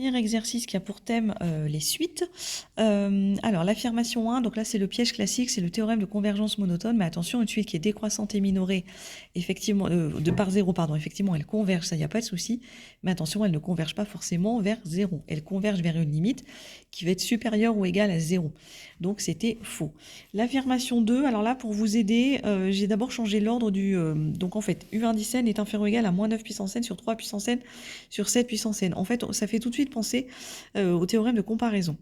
dernier exercice qui a pour thème les suites. Alors, l'affirmation 1, donc là, c'est le piège classique, c'est le théorème de convergence monotone. Mais attention, une suite qui est décroissante et minorée, effectivement, de par 0, pardon, effectivement, elle converge, ça, il n'y a pas de souci. Mais attention, elle ne converge pas forcément vers 0. Elle converge vers une limite qui va être supérieure ou égale à 0. Donc, c'était faux. L'affirmation 2, alors là, pour vous aider, j'ai d'abord changé l'ordre du... donc, en fait, U indice n est inférieur ou égal à moins 9 puissance n sur 3 puissance n sur 7 puissance n. En fait, ça fait tout de suite penser au théorème de comparaison.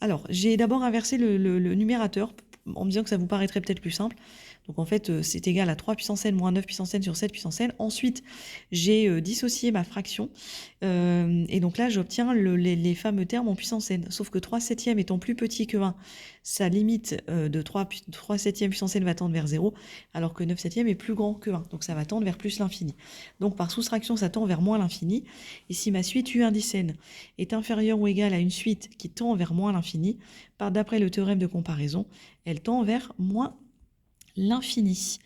Alors, j'ai d'abord inversé le numérateur en me disant que ça vous paraîtrait peut-être plus simple. Donc en fait, c'est égal à 3 puissance n moins 9 puissance n sur 7 puissance n. Ensuite, j'ai dissocié ma fraction. Et donc là, j'obtiens les fameux termes en puissance n. Sauf que 3 septièmes étant plus petit que 1, sa limite de 3 septièmes puissance n va tendre vers 0, alors que 9 septièmes est plus grand que 1. Donc ça va tendre vers plus l'infini. Donc par soustraction, ça tend vers moins l'infini. Et si ma suite U indice n est inférieure ou égale à une suite qui tend vers moins l'infini, d'après le théorème de comparaison, elle tend vers moins l'infini.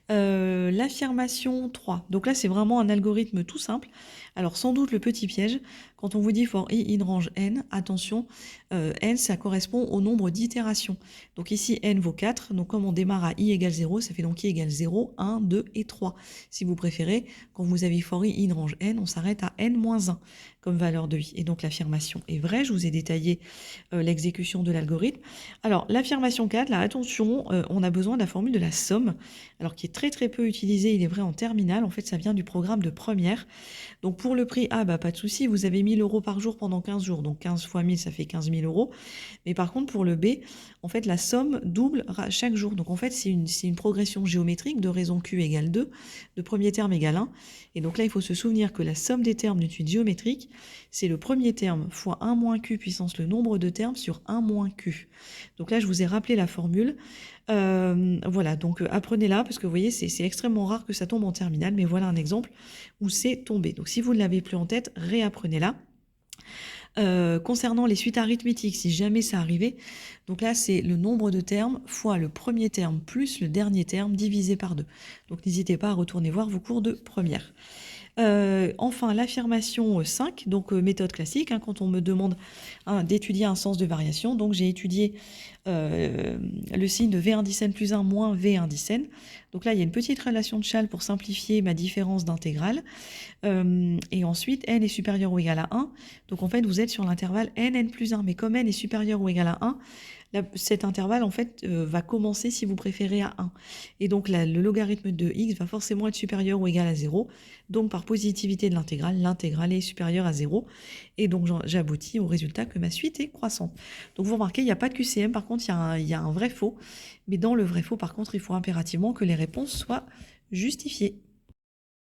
L'affirmation 3. Donc là, c'est vraiment un algorithme tout simple. Alors, sans doute le petit piège, quand on vous dit for i in range n, attention, n, ça correspond au nombre d'itérations. Donc ici, n vaut 4. Donc comme on démarre à i égale 0, ça fait donc i égale 0, 1, 2 et 3. Si vous préférez, quand vous avez for i in range n, on s'arrête à n-1 comme valeur de i. Et donc l'affirmation est vraie. Je vous ai détaillé l'exécution de l'algorithme. Alors, l'affirmation 4, là, attention, on a besoin de la formule de la somme, alors qui est très peu utilisé, il est vrai en terminale. En fait, ça vient du programme de première. Donc pour le prix A, pas de souci, vous avez 1 000 € par jour pendant 15 jours. Donc 15 fois 1000, ça fait 15 000 €. Mais par contre, pour le B, en fait, la somme double chaque jour. Donc en fait, c'est une progression géométrique de raison Q égale 2, de premier terme égale 1. Et donc là, il faut se souvenir que la somme des termes d'une suite géométrique, c'est le premier terme fois 1 moins Q puissance le nombre de termes sur 1 moins Q. Donc là, je vous ai rappelé la formule. Voilà, donc apprenez-la, parce que vous voyez, c'est extrêmement rare que ça tombe en terminale, mais voilà un exemple où c'est tombé. Donc si vous ne l'avez plus en tête, réapprenez-la. Concernant les suites arithmétiques, si jamais ça arrivait, donc là c'est le nombre de termes fois le premier terme plus le dernier terme divisé par 2. Donc n'hésitez pas à retourner voir vos cours de première. Enfin, l'affirmation 5, donc méthode classique, quand on me demande d'étudier un sens de variation. Donc j'ai étudié le signe de V indice n plus 1 moins V indice n. Donc là, il y a une petite relation de Chasles pour simplifier ma différence d'intégrale. Et ensuite, n est supérieur ou égal à 1. Donc en fait, vous êtes sur l'intervalle n plus 1. Mais comme n est supérieur ou égal à 1, cet intervalle, en fait, va commencer, si vous préférez, à 1. Et donc, le logarithme de x va forcément être supérieur ou égal à 0. Donc, par positivité de l'intégrale est supérieure à 0. Et donc, j'aboutis au résultat que ma suite est croissante. Donc, vous remarquez, il n'y a pas de QCM. Par contre, il y a un vrai faux. Mais dans le vrai faux, par contre, il faut impérativement que les réponses soient justifiées.